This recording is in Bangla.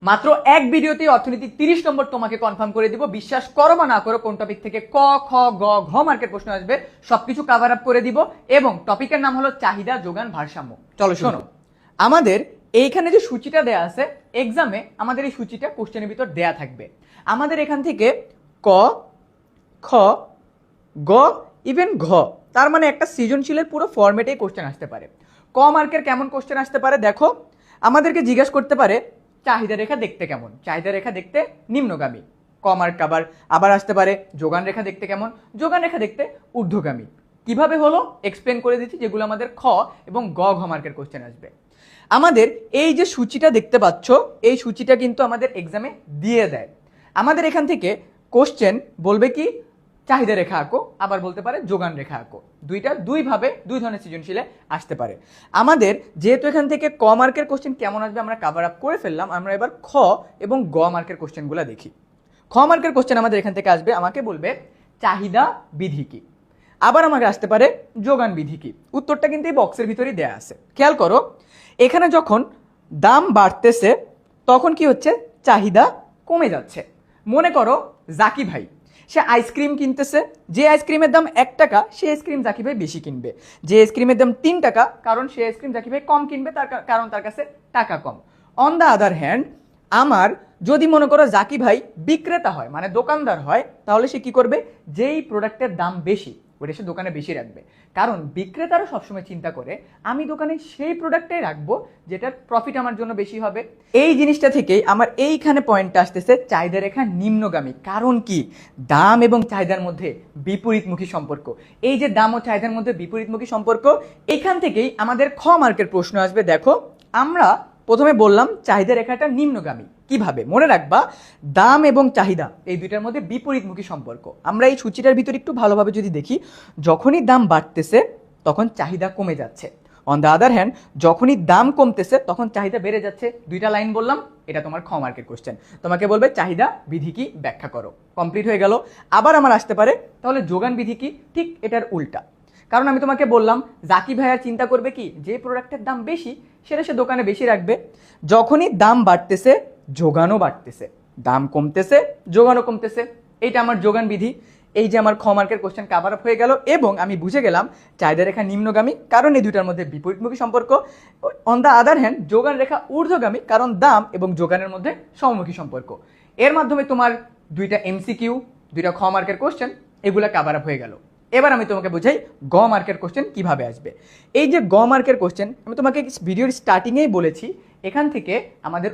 মাত্র এক ভিডিওতে অর্থনীতি 30 নম্বর তোমাকে কনফার্ম করে দিব। বিশ্বাস করো বা না করো, কোন টপিক থেকে ক খ গ ঘ মার্কের প্রশ্ন আসবে সবকিছু কভার আপ করে দিব। এবং টপিকের নাম হলো চাহিদা যোগান ভারসাম্য। চলো শোনো, আমাদের এইখানে যে সূচিটা দেয়া আছে এক্সামে, আমাদের এই সূচিটা কোশ্চেনের ভিতর দেয়া থাকবে। আমাদের এখান থেকে ক খ গ ইভেন ঘ, তার মানে একটা সৃজনশীলের পুরো ফরম্যাটেই কোশ্চেন আসতে পারে। ক মার্কের কেমন কোশ্চেন আসতে পারে দেখো, আমাদেরকে জিজ্ঞাসা করতে পারে চাহিদা রেখা দেখতে কেমন, চাহিদা রেখা দেখতে নিম্নগামী। ক মার্ক আবার আসতে পারে যোগান রেখা দেখতে কেমন, যোগান রেখা দেখতে ঊর্ধ্বগামী। কিভাবে হলো এক্সপ্লেন করে দিচ্ছি, যেগুলো আমাদের খ এবং গ ঘ মার্কের কোশ্চেন আসবে। আমাদের এই যে সূচিটা দেখতে পাচ্ছ, এই সূচিটা কিন্তু আমাদের এক্সামে দিয়ে দেয়। আমাদের এখান থেকে কোশ্চেন বলবে কি চাহিদা রেখা আঁকো, আবার বলতে পারে যোগান রেখা আঁকো। দুইভাবে দুই ধরনের সৃজনশীলে আসতে পারে। আমাদের যেহেতু এখান থেকে ক মার্কের কোশ্চেন কেমন আসবে আমরা কভার আপ করে ফেললাম, আমরা এবার খ এবং গ মার্কের কোশ্চেনগুলো দেখি। খ মার্কের কোশ্চেন আমাদের এখান থেকে আসবে, আমাকে বলবে চাহিদা বিধি কি, আবার আমাকে আসতে পারে যোগান বিধি কি। উত্তরটা কিন্তু এই বক্সের ভিতরেই দেয়া আছে। খেয়াল করো, এখানে যখন দাম বাড়তেছে তখন কি হচ্ছে, চাহিদা কমে যাচ্ছে। মনে করো জাকি ভাই, সে আইসক্রিম কিনতেছে, যে আইসক্রিমের দাম 1 টাকা সে আইসক্রিম জাকি ভাই বেশি কিনবে। যে আইসক্রিমের দাম 3 টাকা, কারণ সে আইসক্রিম জাকি ভাই কম কিনবে, কারণ তার কাছে টাকা কম। অন দ্য আদার হ্যান্ড, আমার যদি মনে করো জাকি ভাই বিক্রেতা হয় মানে দোকানদার হয়, তাহলে সে কি করবে, যেই প্রোডাক্টের দাম বেশি ওটা সে দোকানে বেশি রাখবে। কারণ বিক্রেতারা সবসময় চিন্তা করে আমি দোকানে সেই প্রোডাক্টটাই রাখবো যেটার প্রফিট আমার জন্য বেশি হবে। এই জিনিসটা থেকেই আমার এইখানে পয়েন্টটা আসতেছে চাহিদা রেখা নিম্নগামী। কারণ কি, দাম এবং চাহিদার মধ্যে বিপরীতমুখী সম্পর্ক। এই যে দাম ও চাহিদার মধ্যে বিপরীতমুখী সম্পর্ক, এখান থেকেই আমাদের খ মার্কের প্রশ্ন আসবে। দেখো, আমরা প্রথমে বললাম চাহিদা রেখাটা নিম্নগামী। কিভাবে মনে রাখবা, দাম এবং চাহিদা এই দুইটার মধ্যে বিপরীতমুখী সম্পর্ক। আমরা এই সূচিটার ভিতরে একটু ভালোভাবে যদি দেখি, যখনই দাম বাড়তেছে তখন চাহিদা কমে যাচ্ছে। অন দ্য আদার হ্যান্ড, যখনই দাম কমতেছে তখন চাহিদা বেড়ে যাচ্ছে। দুইটা লাইন বললাম, এটা তোমার খ মার্কের কোশ্চেন। তোমাকে বলবে চাহিদা বিধি কি ব্যাখ্যা করো। কমপ্লিট হয়ে গেল। আবার আমার আসতে পারে তাহলে যোগান বিধি কি, ঠিক এটার উল্টা। কারণ আমি তোমাকে বললাম জাকি ভাইয়া চিন্তা করবে কি, যে প্রোডাক্টের দাম বেশি সেটা সে দোকানে বেশি রাখবে। যখনই দাম বাড়তেছে যোগানও বাড়তেছে, দাম কমতেছে যোগানও কমতেছে। এইটা আমার যোগান বিধি। এই যে আমার খ মার্কের কোশ্চেন কভার আপ হয়ে গেল এবং আমি বুঝে গেলাম চাহিদা রেখা নিম্নগামী, কারণ এই দুইটার মধ্যে বিপরীতমুখী সম্পর্ক। অন দ্য আদার হ্যান্ড, যোগান রেখা ঊর্ধ্বগামী, কারণ দাম এবং যোগানের মধ্যে সমমুখী সম্পর্ক। এর মাধ্যমে তোমার দুইটা এমসিকিউ, দুইটা খ মার্কের কোশ্চেন এগুলা কভার আপ হয়ে গেল। এবার আমি তোমাকে বুঝাই গ মার্কের কোশ্চেন কিভাবে আসবে। এই যে গ মার্কের কোশ্চেন আমি তোমাকে ভিডিওর স্টার্টিংয়েই বলেছি, এখান থেকে আমাদের